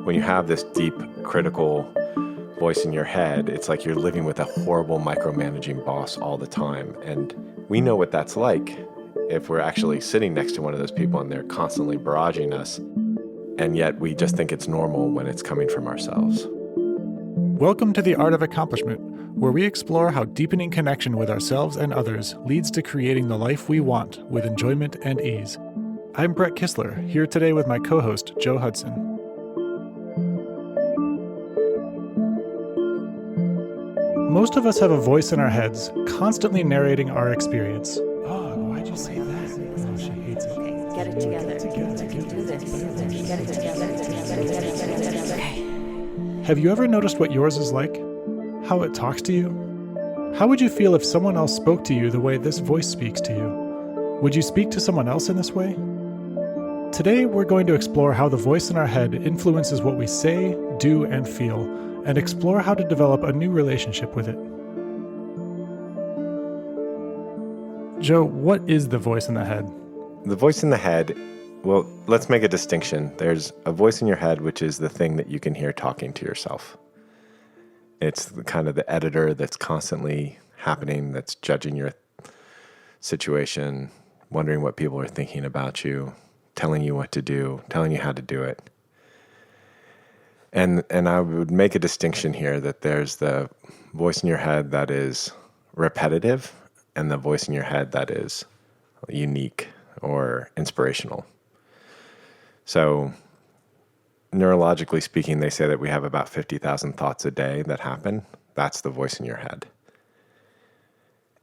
When you have this deep, critical voice in your head, it's like you're living with a horrible micromanaging boss all the time. And we know what that's like if we're actually sitting next to one of those people and they're constantly barraging us. And yet we just think it's normal when it's coming from ourselves. Welcome to The Art of Accomplishment, where we explore how deepening connection with ourselves and others leads to creating the life we want with enjoyment and ease. I'm Brett Kistler, here today with my co-host, Joe Hudson. Most of us have a voice in our heads, constantly narrating our experience. Oh, why'd you say that? Oh, she hates it. Okay, get it together. You can do this. Get it together. Okay. Have you ever noticed what yours is like? How it talks to you? How would you feel if someone else spoke to you the way this voice speaks to you? Would you speak to someone else in this way? Today, we're going to explore how the voice in our head influences what we say, do, and feel, and explore how to develop a new relationship with it. Joe, what is the voice in the head? The voice in the head, well, let's make a distinction. There's a voice in your head, which is the thing that you can hear talking to yourself. It's kind of the editor that's constantly happening, that's judging your situation, wondering what people are thinking about you, telling you what to do, telling you how to do it. And I would make a distinction here that there's the voice in your head that is repetitive and the voice in your head that is unique or inspirational. So neurologically speaking, they say that we have about 50,000 thoughts a day that happen. That's the voice in your head.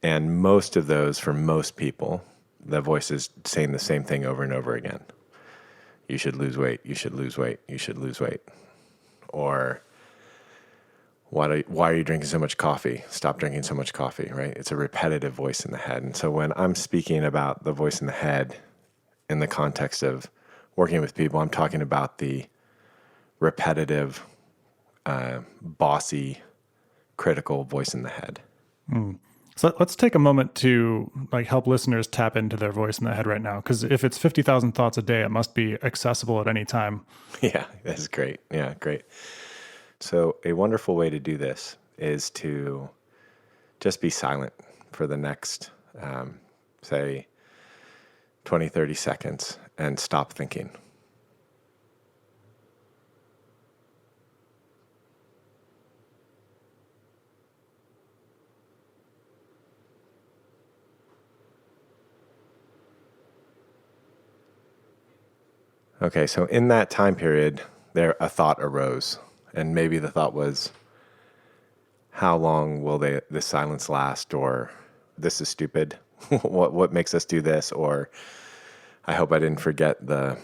And most of those, for most people, the voice is saying the same thing over and over again. You should lose weight. You should lose weight. You should lose weight. Or why are you drinking so much coffee? Stop drinking so much coffee, right? It's a repetitive voice in the head. And so when I'm speaking about the voice in the head in the context of working with people, I'm talking about the repetitive, bossy, critical voice in the head. So let's take a moment to help listeners tap into their voice in the head right now. Because if it's 50,000 thoughts a day, it must be accessible at any time. Yeah, that's great. Yeah, great. So a wonderful way to do this is to just be silent for the next, say, 20, 30 seconds and stop thinking. Okay, so in that time period, a thought arose, and maybe the thought was, how long will this silence last, or this is stupid, what makes us do this, or I hope I didn't forget the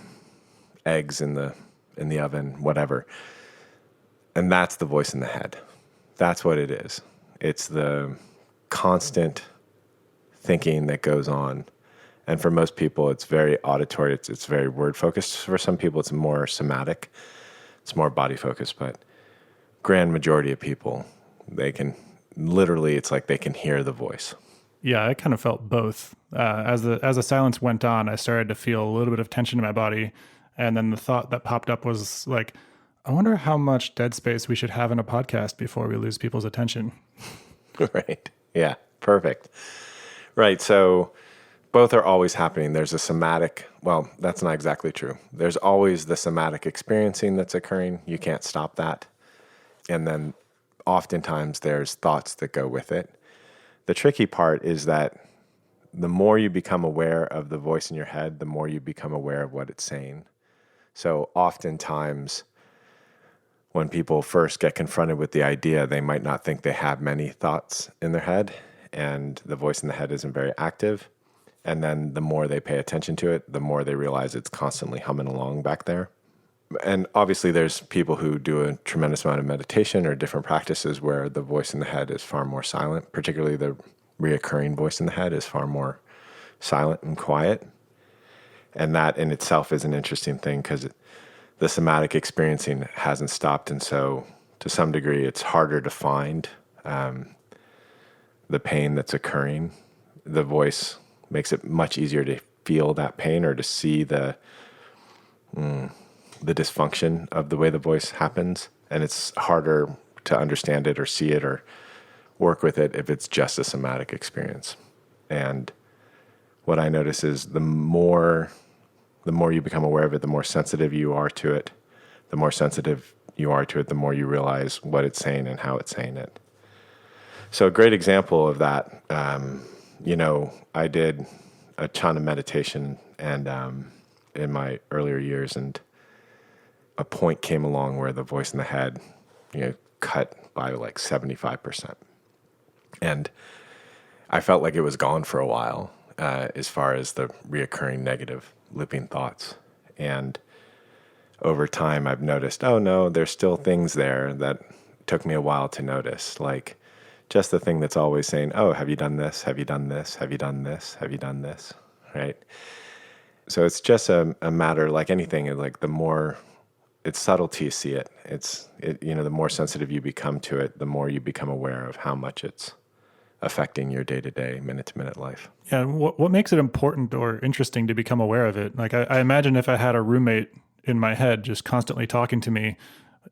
eggs in the oven, whatever. And that's the voice in the head. That's what it is. It's the constant thinking that goes on. And for most people, it's very auditory. It's very word focused. For some people, it's more somatic. It's more body focused. But grand majority of people, they can literally, it's like they can hear the voice. Yeah, I kind of felt both. As the silence went on, I started to feel a little bit of tension in my body. And then the thought that popped up was like, I wonder how much dead space we should have in a podcast before we lose people's attention. Right. Yeah. Perfect. Right. So both are always happening. There's a somatic, well, that's not exactly true. There's always the somatic experiencing that's occurring. You can't stop that. And then oftentimes there's thoughts that go with it. The tricky part is that the more you become aware of the voice in your head, the more you become aware of what it's saying. So oftentimes when people first get confronted with the idea, they might not think they have many thoughts in their head, and the voice in the head isn't very active. And then the more they pay attention to it, the more they realize it's constantly humming along back there. And obviously there's people who do a tremendous amount of meditation or different practices where the voice in the head is far more silent, particularly the reoccurring voice in the head is far more silent and quiet. And that in itself is an interesting thing because the somatic experiencing hasn't stopped. And so to some degree, it's harder to find the pain that's occurring. The voice makes it much easier to feel that pain or to see the the dysfunction of the way the voice happens, and it's harder to understand it or see it or work with it if it's just a somatic experience. And what I notice is the more you become aware of it, the more sensitive you are to it. The more sensitive you are to it, the more you realize what it's saying and how it's saying it. So a great example of that, I did a ton of meditation and in my earlier years, and a point came along where the voice in the head, cut by like 75%. And I felt like it was gone for a while as far as the reoccurring negative looping thoughts. And over time, I've noticed, oh no, there's still things there that took me a while to notice, like just the thing that's always saying, oh, have you done this? Have you done this? Have you done this? Have you done this? Right? So it's just a matter, like anything, like the more it's subtle till you see it. The more sensitive you become to it, the more you become aware of how much it's affecting your day-to-day, minute-to-minute life. Yeah, and what makes it important or interesting to become aware of it? Like I imagine if I had a roommate in my head just constantly talking to me,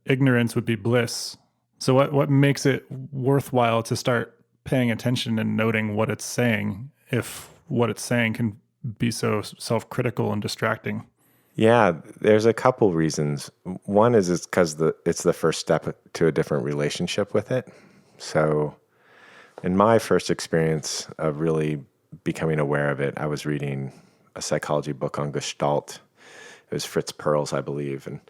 ignorance would be bliss. So what makes it worthwhile to start paying attention and noting what it's saying if what it's saying can be so self-critical and distracting? Yeah, there's a couple reasons. One is it's because it's the first step to a different relationship with it. So in my first experience of really becoming aware of it, I was reading a psychology book on Gestalt. It was Fritz Perls, I believe, and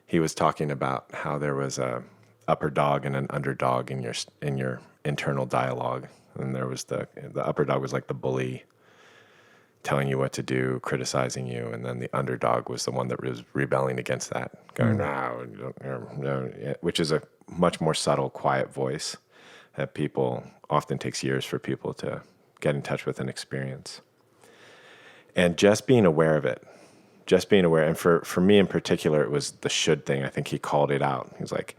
he was talking about how there was a upper dog and an underdog in your internal dialogue, and there was the upper dog was like the bully, telling you what to do, criticizing you, and then the underdog was the one that was rebelling against that, going, no, which is a much more subtle, quiet voice that often takes years for people to get in touch with and experience. And just being aware of it, and for me in particular, it was the should thing. I think he called it out. He was like,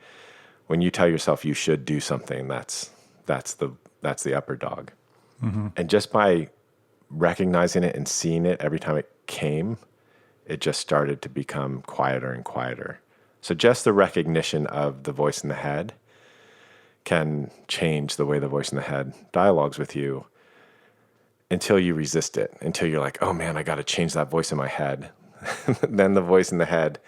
when you tell yourself you should do something, that's the upper dog. Mm-hmm. And just by recognizing it and seeing it every time it came, it just started to become quieter and quieter. So just the recognition of the voice in the head can change the way the voice in the head dialogues with you until you resist it, until you're like, oh man, I got to change that voice in my head. Then the voice in the head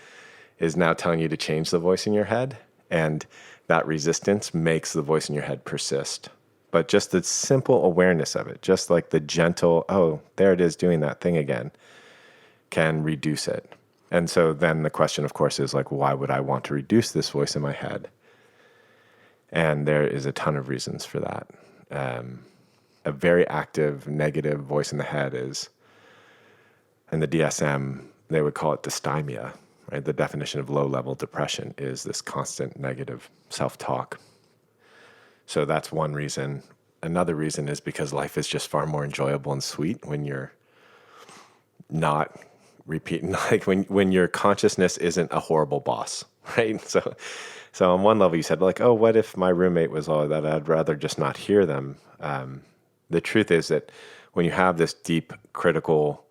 is now telling you to change the voice in your head. And that resistance makes the voice in your head persist. But just the simple awareness of it, just like the gentle, oh, there it is doing that thing again, can reduce it. And so then the question, of course, is like, why would I want to reduce this voice in my head? And there is a ton of reasons for that. A very active negative voice in the head is, in the DSM, they would call it dysthymia, right? The definition of low-level depression is this constant negative self-talk. So that's one reason. Another reason is because life is just far more enjoyable and sweet when you're not repeating, like when your consciousness isn't a horrible boss, right? So on one level you said like, oh, what if my roommate was all that? I'd rather just not hear them. The truth is that when you have this deep critical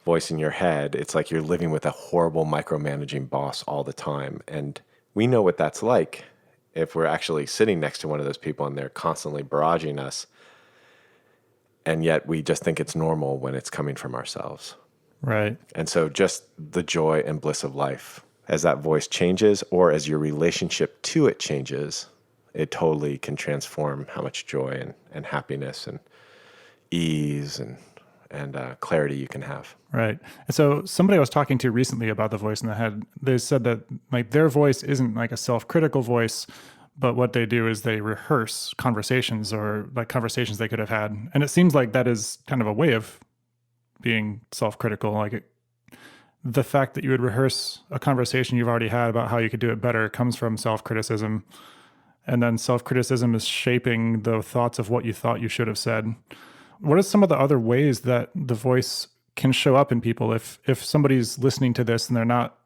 voice in your head, it's like you're living with a horrible micromanaging boss all the time. And we know what that's like. If we're actually sitting next to one of those people and they're constantly barraging us, and yet we just think it's normal when it's coming from ourselves. Right. And so just the joy and bliss of life, as that voice changes or as your relationship to it changes, it totally can transform how much joy and happiness and ease and clarity you can have. Right. And so somebody I was talking to recently about the voice in the head, they said that like their voice isn't like a self-critical voice, but what they do is they rehearse conversations or like conversations they could have had. And it seems like that is kind of a way of being self-critical. Like the fact that you would rehearse a conversation you've already had about how you could do it better comes from self-criticism. And then self-criticism is shaping the thoughts of what you thought you should have said. What are some of the other ways that the voice can show up in people if somebody's listening to this and they're not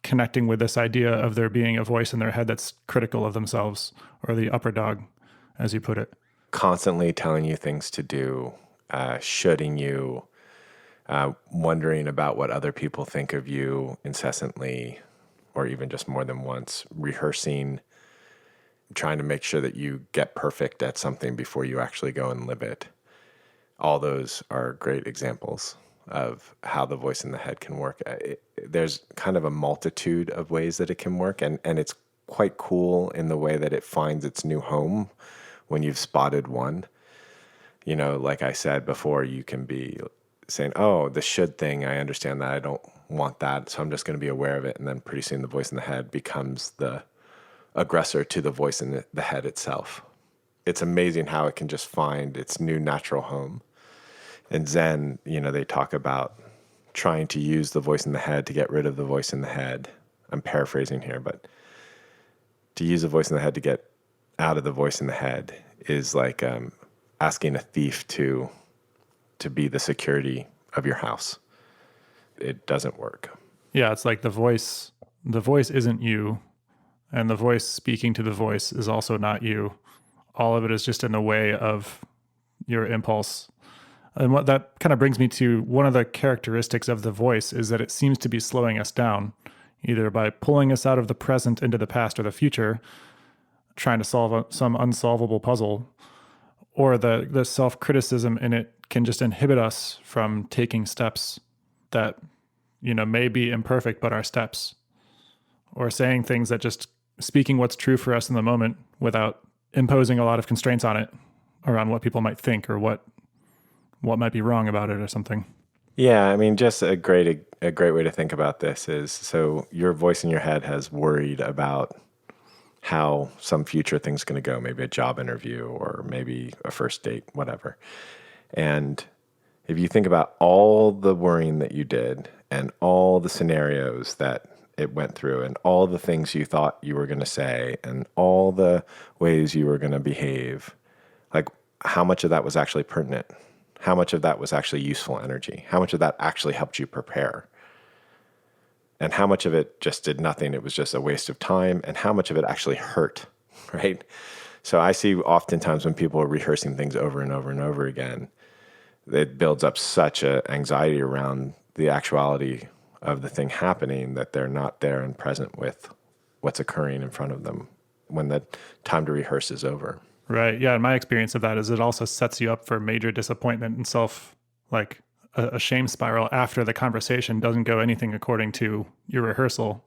connecting with this idea of there being a voice in their head that's critical of themselves, or the upper dog, as you put it? Constantly telling you things to do, shoulding you, wondering about what other people think of you incessantly, or even just more than once, rehearsing, trying to make sure that you get perfect at something before you actually go and live it. All those are great examples of how the voice in the head can work. There's kind of a multitude of ways that it can work, and it's quite cool in the way that it finds its new home when you've spotted one. Like I said before, you can be saying, oh, the should thing, I understand that. I don't want that, so I'm just going to be aware of it. And then pretty soon the voice in the head becomes the aggressor to the voice in the head itself. It's amazing how it can just find its new natural home. In Zen, they talk about trying to use the voice in the head to get rid of the voice in the head. I'm paraphrasing here, but to use the voice in the head to get out of the voice in the head is like asking a thief to be the security of your house. It doesn't work. Yeah, it's like the voice isn't you, and the voice speaking to the voice is also not you. All of it is just in the way of your impulse. And what that kind of brings me to one of the characteristics of the voice is that it seems to be slowing us down, either by pulling us out of the present into the past or the future, trying to solve some unsolvable puzzle, or the self-criticism in it can just inhibit us from taking steps that, may be imperfect, but are steps, or saying things that just speaking what's true for us in the moment without imposing a lot of constraints on it around what people might think or what might be wrong about it or something. Yeah, I mean, just a great way to think about this is, so your voice in your head has worried about how some future thing's going to go, maybe a job interview or maybe a first date, whatever. And if you think about all the worrying that you did and all the scenarios that it went through and all the things you thought you were going to say and all the ways you were going to behave, like how much of that was actually pertinent? How much of that was actually useful energy? How much of that actually helped you prepare? And how much of it just did nothing? It was just a waste of time. And how much of it actually hurt, right? So I see oftentimes when people are rehearsing things over and over and over again, it builds up such an anxiety around the actuality of the thing happening that they're not there and present with what's occurring in front of them when the time to rehearse is over. Right. Yeah. And my experience of that is it also sets you up for major disappointment and like a shame spiral after the conversation doesn't go anything according to your rehearsal.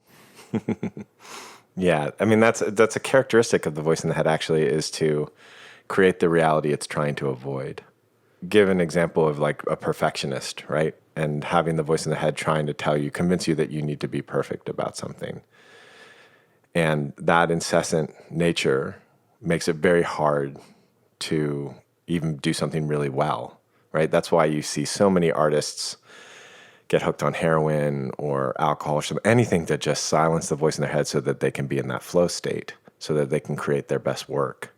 Yeah. I mean, that's a characteristic of the voice in the head actually, is to create the reality it's trying to avoid. Give an example of like a perfectionist, right? And having the voice in the head trying to convince you that you need to be perfect about something. And that incessant nature makes it very hard to even do something really well, right? That's why you see so many artists get hooked on heroin or alcohol or anything to just silence the voice in their head so that they can be in that flow state, so that they can create their best work.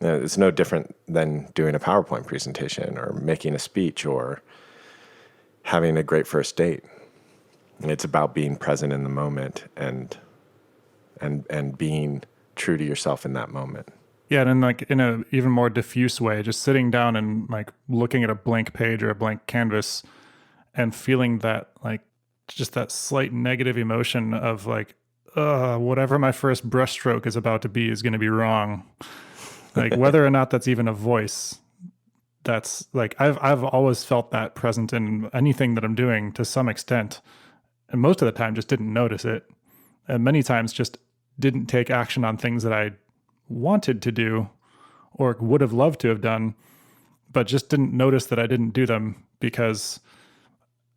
It's no different than doing a PowerPoint presentation or making a speech or having a great first date. It's about being present in the moment and being true to yourself in that moment. Yeah, and then like in a even more diffuse way, just sitting down and like looking at a blank page or a blank canvas and feeling that like just that slight negative emotion of like, whatever my first brushstroke is about to be is going to be wrong. Like whether or not that's even a voice, that's like I've always felt that present in anything that I'm doing to some extent, and most of the time just didn't notice it, and many times just didn't take action on things that I wanted to do or would have loved to have done, but just didn't notice that I didn't do them because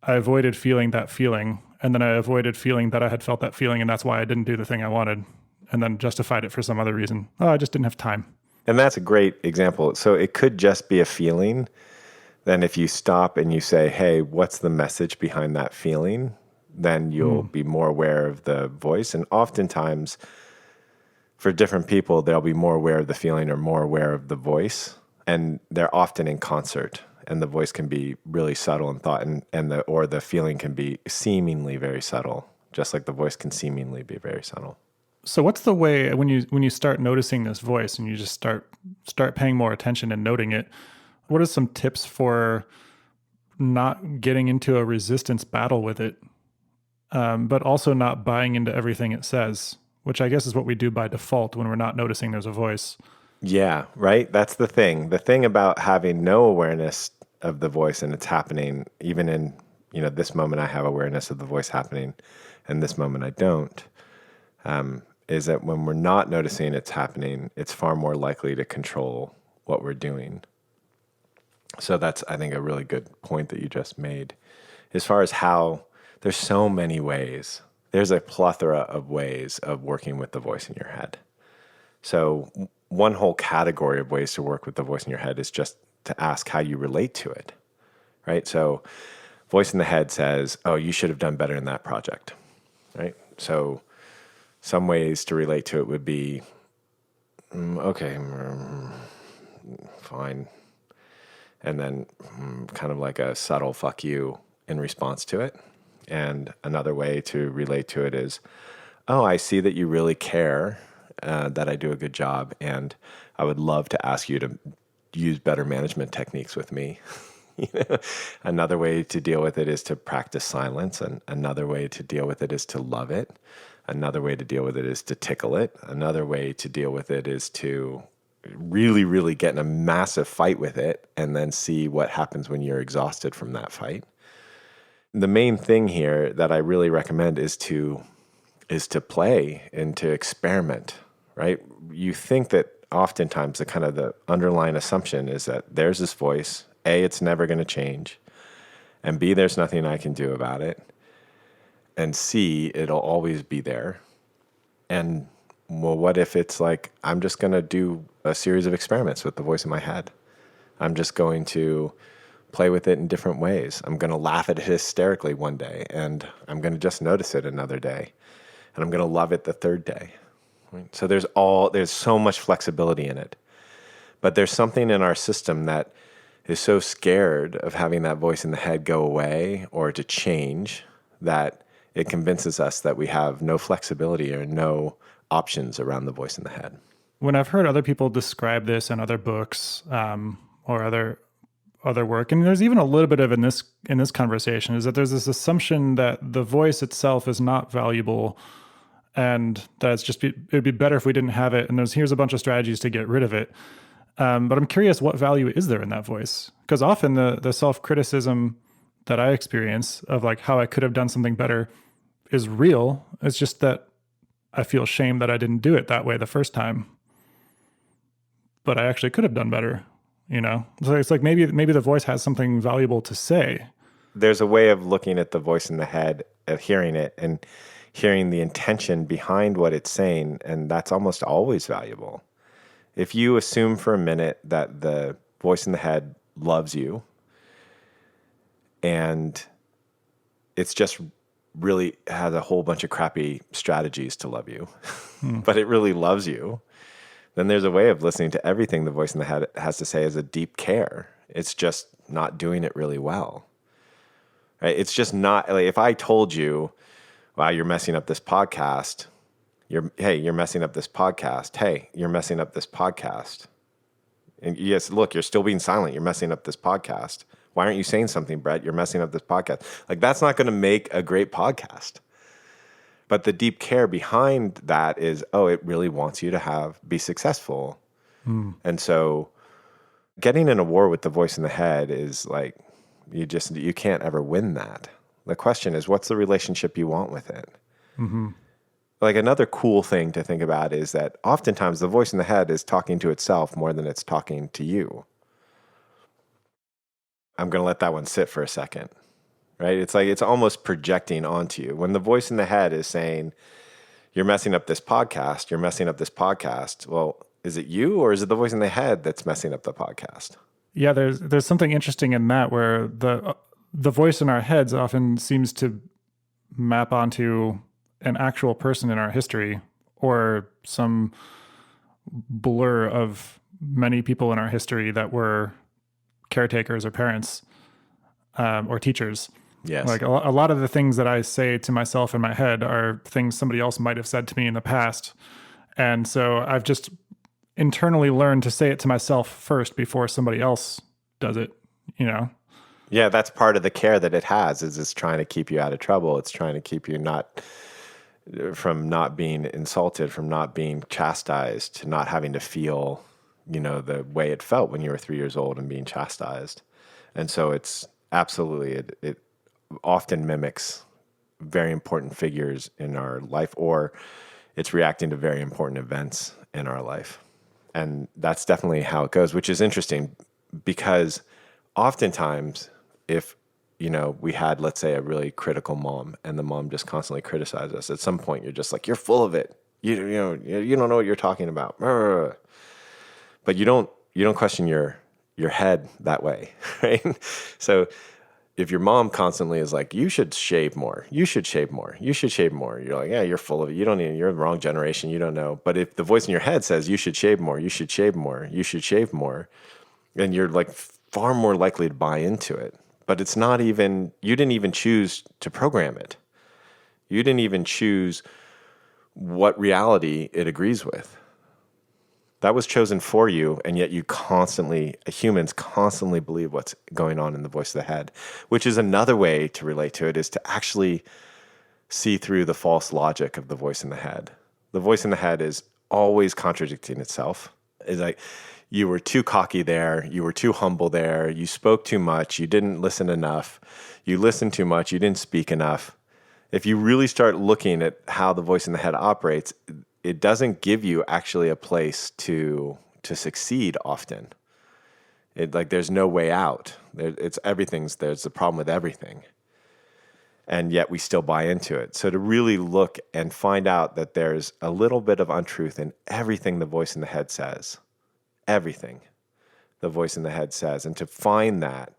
I avoided feeling that feeling, and then I avoided feeling that I had felt that feeling, and that's why I didn't do the thing I wanted, and then justified it for some other reason. Oh, I just didn't have time. And that's a great example. So it could just be a feeling. Then if you stop and you say, hey, what's the message behind that feeling? Then you'll be more aware of the voice. And oftentimes, for different people, they'll be more aware of the feeling or more aware of the voice. And they're often in concert. And the voice can be really subtle in thought, or the feeling can be seemingly very subtle, just like the voice can seemingly be very subtle. So what's the way when you start noticing this voice and you just start paying more attention and noting it, what are some tips for not getting into a resistance battle with it? but also not buying into everything it says, which I guess is what we do by default when we're not noticing there's a voice. Yeah, right. That's the thing. The thing about having no awareness of the voice and it's happening, even in, this moment I have awareness of the voice happening and this moment I don't, is that when we're not noticing it's happening, it's far more likely to control what we're doing. So that's, I think, a really good point that you just made. As far as how there's so many ways, there's a plethora of ways of working with the voice in your head. So one whole category of ways to work with the voice in your head is just to ask how you relate to it, right? So voice in the head says, oh, you should have done better in that project, right? So some ways to relate to it would be, okay, fine. And then kind of like a subtle fuck you in response to it. And another way to relate to it is, oh, I see that you really care that I do a good job, and I would love to ask you to use better management techniques with me. Another way to deal with it is to practice silence, and another way to deal with it is to love it. Another way to deal with it is to tickle it. Another way to deal with it is to really, really get in a massive fight with it and then see what happens when you're exhausted from that fight. The main thing here that I really recommend is to play and to experiment, right? You think that oftentimes the underlying assumption is that there's this voice, A, it's never going to change, and B, there's nothing I can do about it, and C, it'll always be there. And well, what if it's like, I'm just going to do a series of experiments with the voice in my head. I'm just going to play with it in different ways. I'm going to laugh at it hysterically one day, and I'm going to just notice it another day, and I'm going to love it the third day. Right? So there's so much flexibility in it. But there's something in our system that is so scared of having that voice in the head go away or to change that it convinces us that we have no flexibility or no options around the voice in the head. When I've heard other people describe this in other books or other work, and there's even a little bit of in this conversation, is that there's this assumption that the voice itself is not valuable, and that it'd be better if we didn't have it. And here's a bunch of strategies to get rid of it. But I'm curious, what value is there in that voice? Because often the self-criticism that I experience of like how I could have done something better is real. It's just that I feel shame that I didn't do it that way the first time. But I actually could have done better, So it's like maybe the voice has something valuable to say. There's a way of looking at the voice in the head, of hearing it and hearing the intention behind what it's saying, and that's almost always valuable. If you assume for a minute that the voice in the head loves you and it's just really has a whole bunch of crappy strategies to love you, but it really loves you, then there's a way of listening to everything the voice in the head has to say as a deep care. It's just not doing it really well. Right? It's just not, like, if I told you, wow, you're messing up this podcast. You're messing up this podcast. Hey, you're messing up this podcast. And yes, look, you're still being silent. You're messing up this podcast. Why aren't you saying something, Brett? You're messing up this podcast. Like, that's not going to make a great podcast. But the deep care behind that is, oh, it really wants you to be successful. And so getting in a war with the voice in the head is like, you can't ever win that. The question is, what's the relationship you want with it? Mm-hmm. Like, another cool thing to think about is that oftentimes the voice in the head is talking to itself more than it's talking to you. I'm going to let that one sit for a second, right? It's like it's almost projecting onto you. When the voice in the head is saying, you're messing up this podcast, you're messing up this podcast. Well, is it you or is it the voice in the head that's messing up the podcast? Yeah, there's something interesting in that where the voice in our heads often seems to map onto an actual person in our history or some blur of many people in our history that were caretakers or parents or teachers. Yes. Like a lot of the things that I say to myself in my head are things somebody else might have said to me in the past. And so I've just internally learned to say it to myself first before somebody else does it, Yeah, that's part of the care that it has is it's trying to keep you out of trouble. It's trying to keep you from not being insulted, from not being chastised, to not having to feel, the way it felt when you were 3 years old and being chastised. And so it's absolutely, it often mimics very important figures in our life, or it's reacting to very important events in our life. And that's definitely how it goes, which is interesting because oftentimes if, we had, let's say, a really critical mom and the mom just constantly criticized us, at some point you're just like, you're full of it. You don't know what you're talking about. But you don't question your head that way, right? So if your mom constantly is like, you should shave more, you should shave more, you should shave more, you're like, yeah, you're full of it. You're the wrong generation. You don't know. But if the voice in your head says, you should shave more, you should shave more, you should shave more, then you're like far more likely to buy into it. But it's not even, you didn't even choose to program it. You didn't even choose what reality it agrees with. That was chosen for you, and yet humans constantly believe what's going on in the voice of the head, which is another way to relate to it, is to actually see through the false logic of the voice in the head. The voice in the head is always contradicting itself. It's like, you were too cocky there, you were too humble there, you spoke too much, you didn't listen enough, you listened too much, you didn't speak enough. If you really start looking at how the voice in the head operates, it doesn't give you actually a place to succeed often. There's no way out. There's a problem with everything. And yet we still buy into it. So to really look and find out that there's a little bit of untruth in everything the voice in the head says, everything the voice in the head says, and to find that,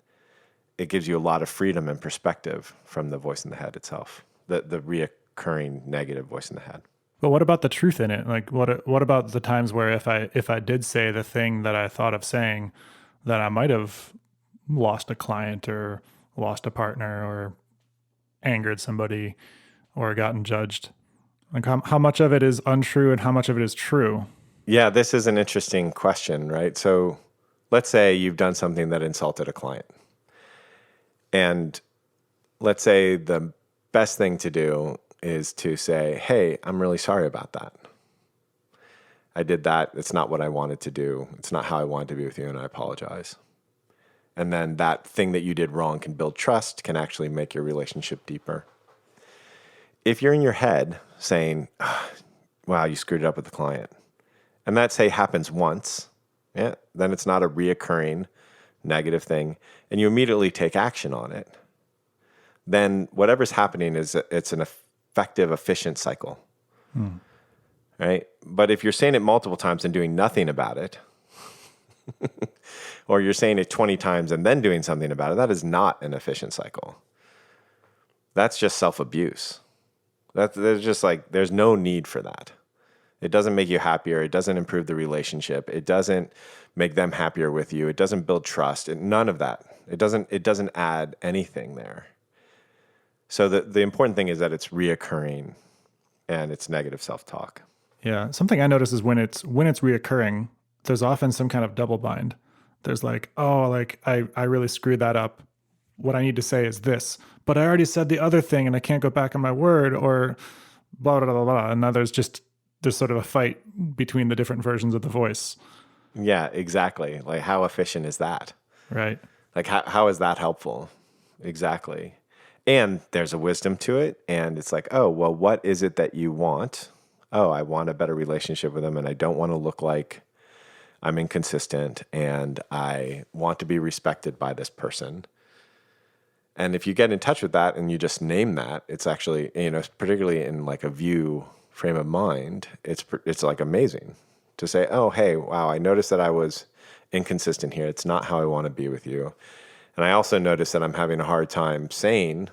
it gives you a lot of freedom and perspective from the voice in the head itself, the reoccurring negative voice in the head. But what about the truth in it? Like, what about the times where if I did say the thing that I thought of saying, that I might have lost a client or lost a partner or angered somebody or gotten judged? Like, how much of it is untrue and how much of it is true? Yeah, this is an interesting question, right? So let's say you've done something that insulted a client. And let's say the best thing to do is to say, hey, I'm really sorry about that. I did that. It's not what I wanted to do. It's not how I wanted to be with you, and I apologize. And then that thing that you did wrong can build trust, can actually make your relationship deeper. If you're in your head saying, wow, you screwed it up with the client, and that, say, happens once, then it's not a reoccurring negative thing, and you immediately take action on it, then whatever's happening it's an effective, efficient cycle, right? But if you're saying it multiple times and doing nothing about it, or you're saying it 20 times and then doing something about it, that is not an efficient cycle. That's just self-abuse. There's no need for that. It doesn't make you happier. It doesn't improve the relationship. It doesn't make them happier with you. It doesn't build trust. None of that. It doesn't add anything there. So the important thing is that it's reoccurring and it's negative self-talk. Yeah. Something I notice is when it's reoccurring, there's often some kind of double bind. There's like, oh, like I really screwed that up. What I need to say is this, but I already said the other thing and I can't go back on my word, or blah, blah, blah, blah. And now there's sort of a fight between the different versions of the voice. Yeah, exactly. Like, how efficient is that? Right. Like, how is that helpful? Exactly. And there's a wisdom to it. And it's like, oh, well, what is it that you want? Oh, I want a better relationship with them, and I don't want to look like I'm inconsistent, and I want to be respected by this person. And if you get in touch with that and you just name that, it's actually, particularly in like a view frame of mind, it's like amazing to say, oh, hey, wow, I noticed that I was inconsistent here. It's not how I want to be with you. And I also noticed that I'm having a hard time saying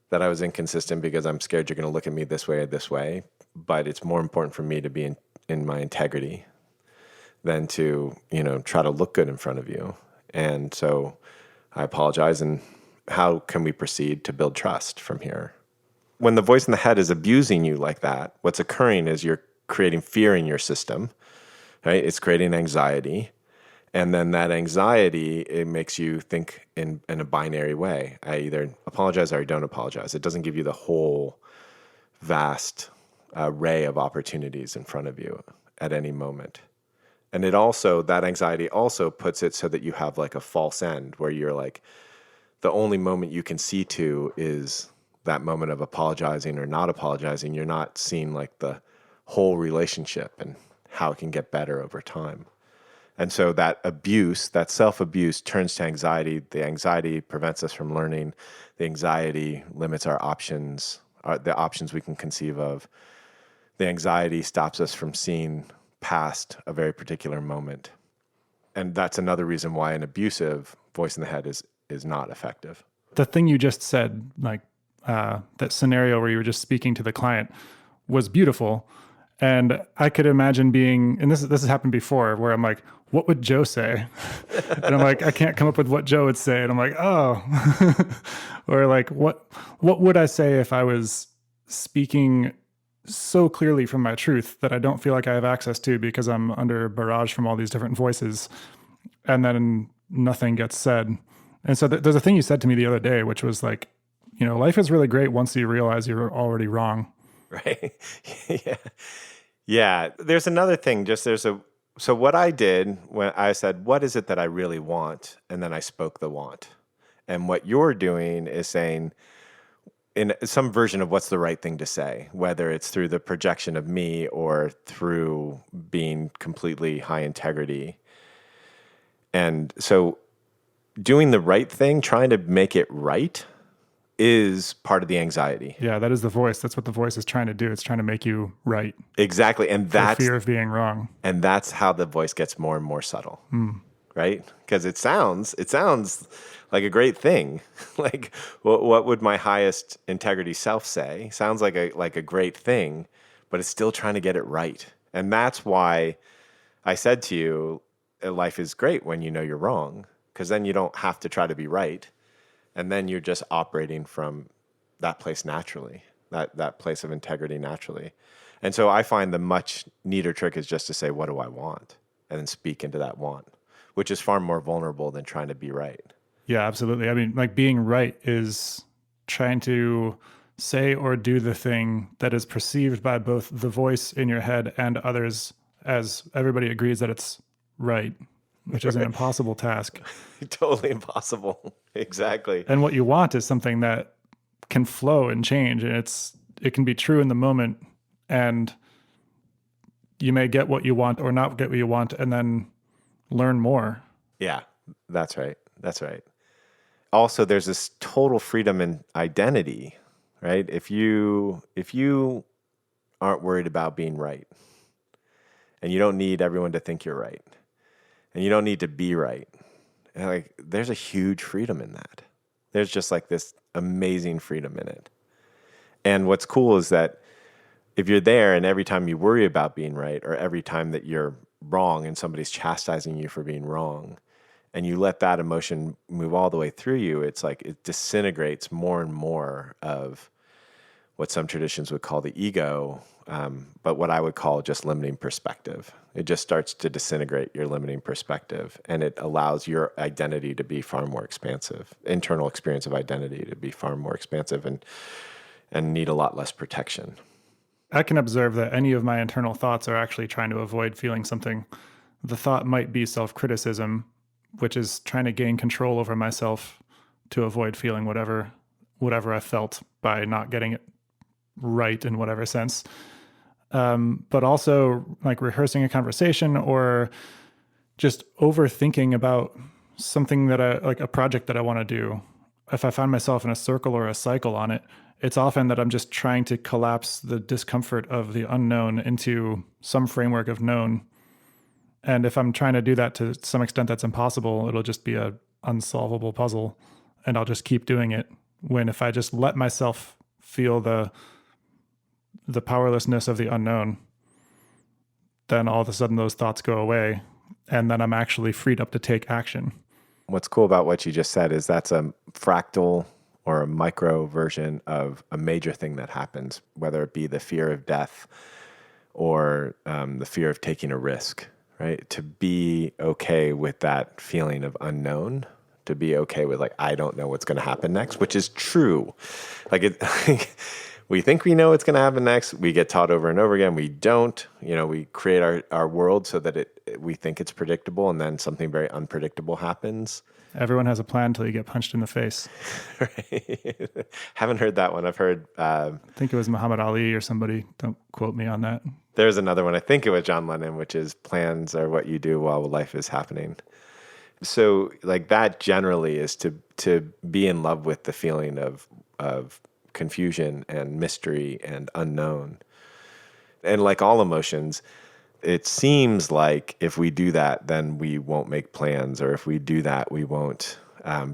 that I was inconsistent because I'm scared you're going to look at me this way or this way. But it's more important for me to be in my integrity than to, try to look good in front of you. And so I apologize. And how can we proceed to build trust from here? When the voice in the head is abusing you like that, what's occurring is you're creating fear in your system, right? It's creating anxiety. And then that anxiety, it makes you think in a binary way. I either apologize or I don't apologize. It doesn't give you the whole vast array of opportunities in front of you at any moment. And it also, that anxiety also puts it so that you have like a false end where you're like, the only moment you can see to is that moment of apologizing or not apologizing. You're not seeing like the whole relationship and how it can get better over time. And so that abuse, that self-abuse turns to anxiety. The anxiety prevents us from learning. The anxiety limits our options, the options we can conceive of. The anxiety stops us from seeing past a very particular moment. And that's another reason why an abusive voice in the head is not effective. The thing you just said, like that scenario where you were just speaking to the client, was beautiful. And I could imagine being, and this has happened before, where I'm like, what would Joe say? And I'm like, I can't come up with what Joe would say. And I'm like, oh. Or like, what would I say if I was speaking so clearly from my truth that I don't feel like I have access to because I'm under barrage from all these different voices, and then nothing gets said. And so there's a thing you said to me the other day, which was like, life is really great once you realize you're already wrong. Right. Yeah. Yeah. There's another thing, so what I did when I said, what is it that I really want? And then I spoke the want. And what you're doing is saying in some version of what's the right thing to say, whether it's through the projection of me or through being completely high integrity. And so doing the right thing, trying to make it right, is part of the anxiety. Yeah, that is the voice. That's what the voice is trying to do. It's trying to make you right. Exactly. And that's fear of being wrong. And that's how the voice gets more and more subtle. Right? Because it sounds like a great thing. Like, what would my highest integrity self say? Sounds like a great thing, but it's still trying to get it right. And that's why I said to you, life is great when you know you're wrong, because then you don't have to try to be right. And then you're just operating from that place naturally, that place of integrity naturally. And so I find the much neater trick is just to say, what do I want? And then speak into that want, which is far more vulnerable than trying to be right. Yeah, absolutely. I mean, like being right is trying to say or do the thing that is perceived by both the voice in your head and others as everybody agrees that it's right, which is an impossible task. Totally impossible. Exactly. And what you want is something that can flow and change, and it can be true in the moment, and you may get what you want or not get what you want, and then learn more. Yeah, that's right. That's right. Also, there's this total freedom in identity, right? If you aren't worried about being right, and you don't need everyone to think you're right, and you don't need to be right, and like there's a huge freedom in that. There's just like this amazing freedom in it. And what's cool is that if you're there and every time you worry about being right, or every time that you're wrong and somebody's chastising you for being wrong, and you let that emotion move all the way through you, it's like it disintegrates more and more of what some traditions would call the ego, but what I would call just limiting perspective. It just starts to disintegrate your limiting perspective, and it allows your identity to be far more expansive, internal experience of identity to be far more expansive and need a lot less protection. I can observe that any of my internal thoughts are actually trying to avoid feeling something. The thought might be self-criticism, which is trying to gain control over myself to avoid feeling whatever I felt by not getting it right in whatever sense. But also like rehearsing a conversation or just overthinking about something that like a project that I want to do. If I find myself in a circle or a cycle on it, it's often that I'm just trying to collapse the discomfort of the unknown into some framework of known. And if I'm trying to do that to some extent that's impossible, it'll just be a unsolvable puzzle, and I'll just keep doing it. When if I just let myself feel the powerlessness of the unknown, then all of a sudden those thoughts go away, and then I'm actually freed up to take action. What's cool about what you just said is that's a fractal or a micro version of a major thing that happens, whether it be the fear of death or the fear of taking a risk, right? To be okay with that feeling of unknown, to be okay with like, I don't know what's going to happen next, which is true. Like we think we know what's going to happen next. We get taught over and over again. We don't, we create our world so that we think it's predictable, and then something very unpredictable happens. Everyone has a plan until you get punched in the face. Right. Haven't heard that one. I've heard. I think it was Muhammad Ali or somebody. Don't quote me on that. There's another one. I think it was John Lennon, which is plans are what you do while life is happening. So like that generally is to be in love with the feeling of confusion and mystery and unknown. And like all emotions, it seems like if we do that, then we won't make plans, or if we do that, we won't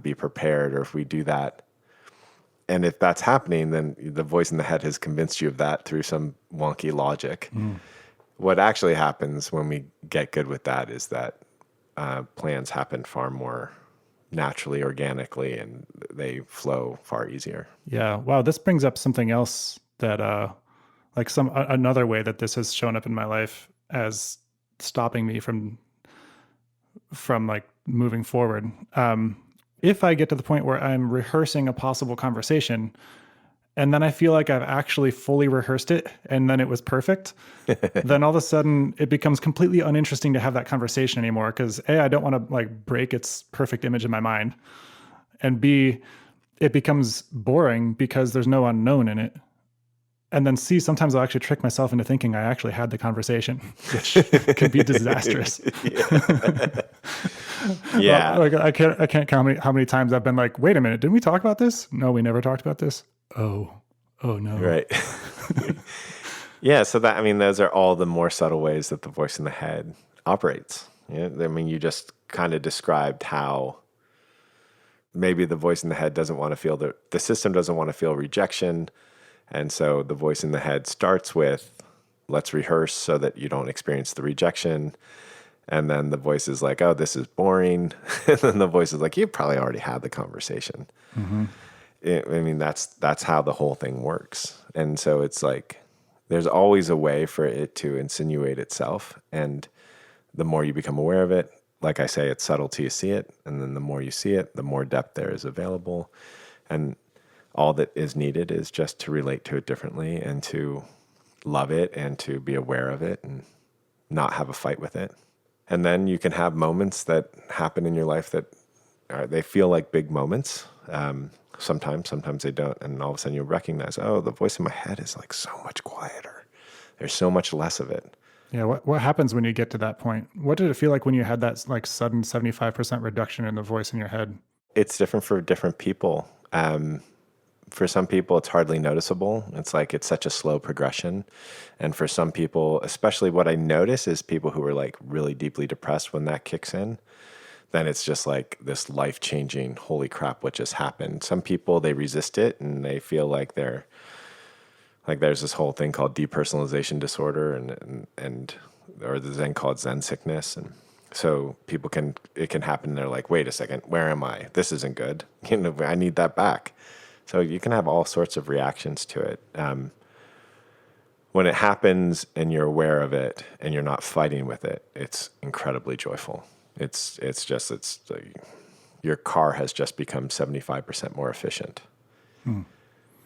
be prepared, or if we do that. And if that's happening, then the voice in the head has convinced you of that through some wonky logic. What actually happens when we get good with that is that plans happen far more naturally, organically, and they flow far easier. Yeah. Wow. This brings up something else that, another way that this has shown up in my life as stopping me from like moving forward. If I get to the point where I'm rehearsing a possible conversation and then I feel like I've actually fully rehearsed it and then it was perfect, then all of a sudden it becomes completely uninteresting to have that conversation anymore. Because A, I don't want to like break its perfect image in my mind. And B, it becomes boring because there's no unknown in it. And then C, sometimes I'll actually trick myself into thinking I actually had the conversation, which can be disastrous. Yeah. Well, like I can't count how many times I've been like, wait a minute, didn't we talk about this? No, we never talked about this. Oh no. Right. Yeah. So those are all the more subtle ways that the voice in the head operates. Yeah. You just kind of described how maybe the voice in the head doesn't want to feel the system doesn't want to feel rejection. And so the voice in the head starts with, let's rehearse so that you don't experience the rejection. And then the voice is like, oh, this is boring. And then the voice is like, you probably already had the conversation. Mm-hmm. That's how the whole thing works. And so it's like, there's always a way for it to insinuate itself. And the more you become aware of it, like I say, it's subtle till you see it. And then the more you see it, the more depth there is available. And all that is needed is just to relate to it differently and to love it and to be aware of it and not have a fight with it. And then you can have moments that happen in your life that they feel like big moments. Sometimes they don't. And all of a sudden you recognize, oh, the voice in my head is like so much quieter. There's so much less of it. Yeah. What happens when you get to that point? What did it feel like when you had that like sudden 75% reduction in the voice in your head? It's different for different people. For some people, it's hardly noticeable. It's like it's such a slow progression. And for some people, especially what I notice is people who are like really deeply depressed when that kicks in, then it's just like this life-changing, holy crap, what just happened. Some people, they resist it and they feel like there's this whole thing called depersonalization disorder and or the Zen called Zen sickness. And so it can happen. They're like, wait a second, where am I? This isn't good. I need that back. So you can have all sorts of reactions to it. When it happens and you're aware of it and you're not fighting with it, it's incredibly joyful. It's your car has just become 75% more efficient.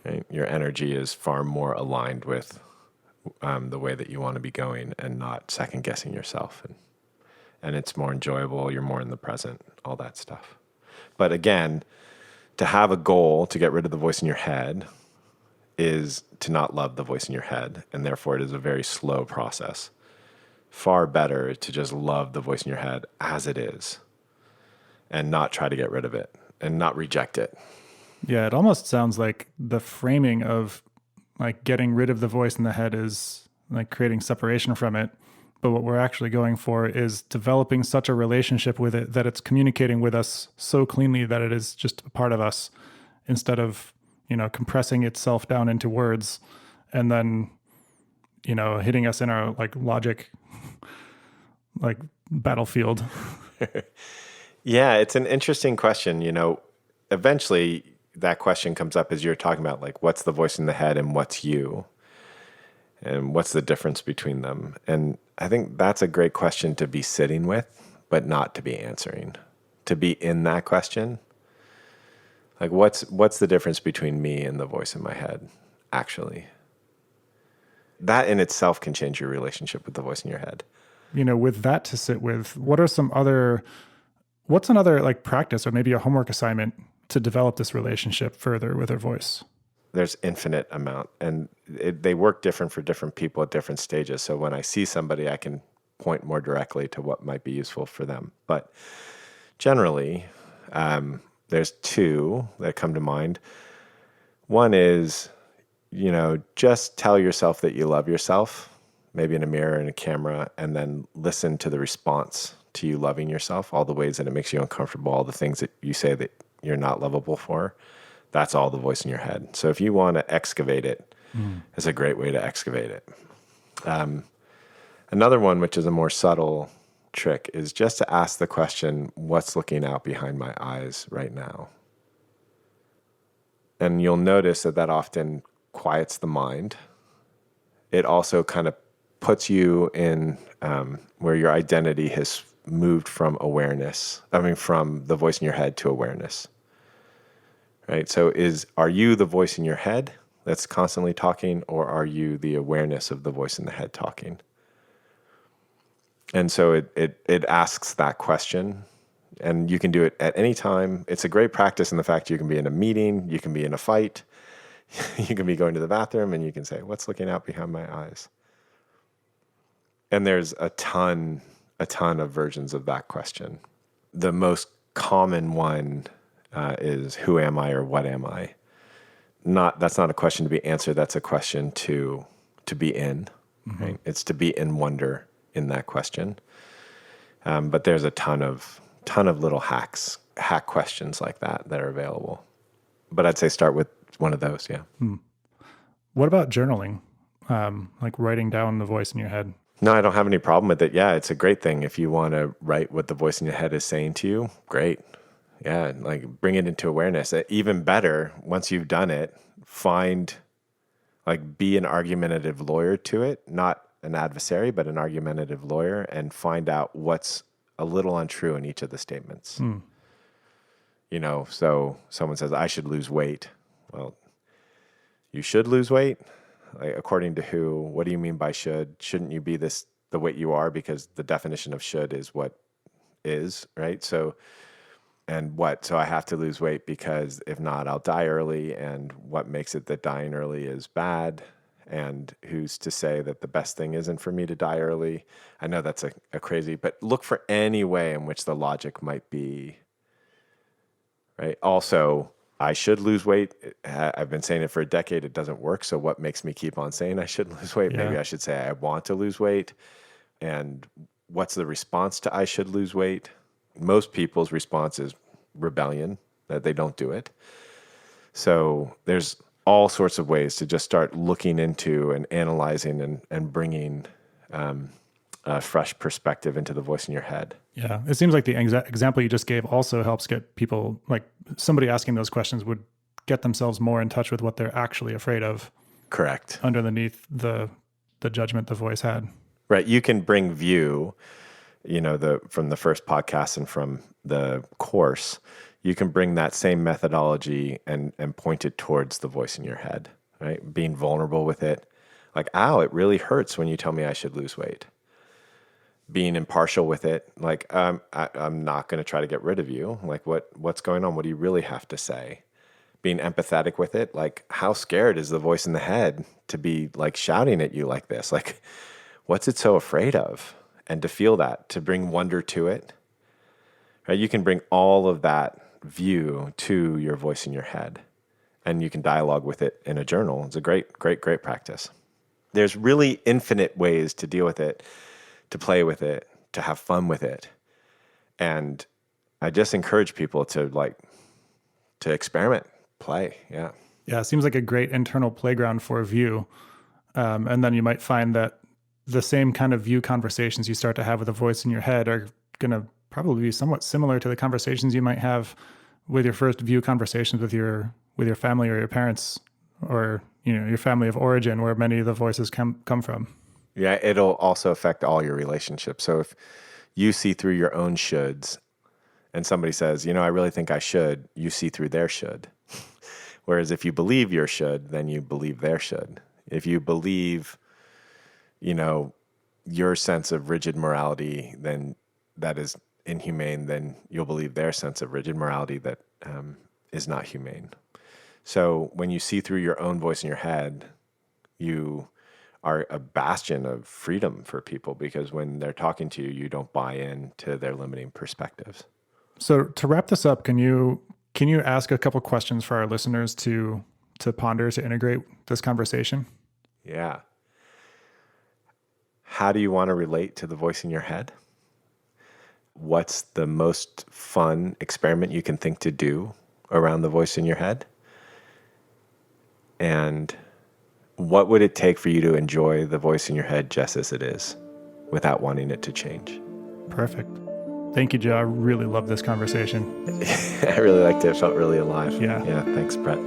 Right? Your energy is far more aligned with the way that you want to be going and not second guessing yourself. And it's more enjoyable. You're more in the present, all that stuff. But again, to have a goal to get rid of the voice in your head is to not love the voice in your head, and therefore it is a very slow process. Far better to just love the voice in your head as it is and not try to get rid of it and not reject it. Yeah, it almost sounds like the framing of like getting rid of the voice in the head is like creating separation from it. But what we're actually going for is developing such a relationship with it that it's communicating with us so cleanly that it is just a part of us instead of, compressing itself down into words and then, hitting us in our like logic, like battlefield. Yeah, it's an interesting question. Eventually that question comes up as you're talking about like, what's the voice in the head and what's you? And what's the difference between them? And I think that's a great question to be sitting with, but not to be answering. To be in that question. Like, what's the difference between me and the voice in my head, actually? That in itself can change your relationship with the voice in your head. With that to sit with, what's another like practice or maybe a homework assignment to develop this relationship further with our voice? There's infinite amount, and they work different for different people at different stages. So when I see somebody, I can point more directly to what might be useful for them. But generally, there's two that come to mind. One is, just tell yourself that you love yourself, maybe in a mirror and a camera, and then listen to the response to you loving yourself, all the ways that it makes you uncomfortable, all the things that you say that you're not lovable for. That's all the voice in your head. So if you want to excavate it, it's a great way to excavate it. Another one, which is a more subtle trick, is just to ask the question, what's looking out behind my eyes right now? And you'll notice that often quiets the mind. It also kind of puts you in where your identity has moved from from the voice in your head to awareness. Right? So are you the voice in your head that's constantly talking, or are you the awareness of the voice in the head talking? And so it asks that question, and you can do it at any time. It's a great practice in the fact you can be in a meeting, you can be in a fight, you can be going to the bathroom, and you can say, what's looking out behind my eyes? And there's a ton of versions of that question. The most common one is, who am I or what am I? That's not a question to be answered. That's a question to be in. Mm-hmm. Right? It's to be in wonder in that question. But there's a ton of little hack questions like that are available. But I'd say start with one of those. Yeah. What about journaling? Like writing down the voice in your head? No, I don't have any problem with it. Yeah, it's a great thing. If you want to write what the voice in your head is saying to you, great. Yeah, like bring it into awareness. Even better, once you've done it, be an argumentative lawyer to it, not an adversary, but an argumentative lawyer, and find out what's a little untrue in each of the statements. So someone says, I should lose weight. Well, you should lose weight? Like, according to who? What do you mean by should? Shouldn't you be the weight you are? Because the definition of should is what is, right? So, and what? So I have to lose weight because if not, I'll die early. And what makes it that dying early is bad? And who's to say that the best thing isn't for me to die early? I know that's a crazy, but look for any way in which the logic might be, right? Also, I should lose weight. I've been saying it for a decade. It doesn't work. So what makes me keep on saying I should lose weight? Yeah. Maybe I should say I want to lose weight. And what's the response to I should lose weight? Most people's response is rebellion, that they don't do it. So there's all sorts of ways to just start looking into and analyzing and bringing a fresh perspective into the voice in your head. Yeah, it seems like the example you just gave also helps get people, like somebody asking those questions would get themselves more in touch with what they're actually afraid of. Correct. Underneath the judgment the voice had. Right. You can bring view, from the first podcast and from the course, you can bring that same methodology and point it towards the voice in your head, right? Being vulnerable with it. Like, ow, it really hurts when you tell me I should lose weight. Being impartial with it, like, I'm not going to try to get rid of you. Like, what's going on? What do you really have to say? Being empathetic with it, like, how scared is the voice in the head to be like shouting at you like this? Like, what's it so afraid of? And to feel that, to bring wonder to it, right? You can bring all of that view to your voice in your head, and you can dialogue with it in a journal. It's a great practice. There's really infinite ways to deal with it, to play with it, to have fun with it. And I just encourage people to experiment, play. Yeah. Yeah. It seems like a great internal playground for a view. And then you might find that the same kind of view conversations you start to have with a voice in your head are going to probably be somewhat similar to the conversations you might have with your first view conversations with your family or your parents or your family of origin, where many of the voices come from. Yeah, it'll also affect all your relationships. So if you see through your own shoulds and somebody says, I really think I should, you see through their should. Whereas if you believe your should, then you believe their should. If you believe, your sense of rigid morality, then that is inhumane, then you'll believe their sense of rigid morality that is not humane. So when you see through your own voice in your head, you are a bastion of freedom for people, because when they're talking to you, you don't buy into their limiting perspectives. So to wrap this up, can you ask a couple questions for our listeners to ponder, to integrate this conversation? Yeah. How do you want to relate to the voice in your head? What's the most fun experiment you can think to do around the voice in your head? And what would it take for you to enjoy the voice in your head just as it is, without wanting it to change? Perfect. Thank you, Joe. I really love this conversation. I really liked it. It felt really alive. Yeah. Thanks, Brett.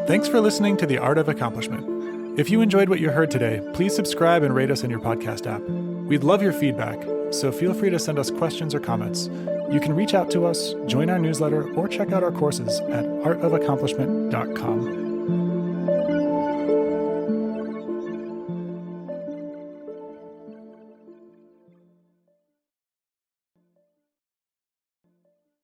Thanks for listening to The Art of Accomplishment. If you enjoyed what you heard today, please subscribe and rate us in your podcast app. We'd love your feedback, so feel free to send us questions or comments. You can reach out to us, join our newsletter, or check out our courses at artofaccomplishment.com.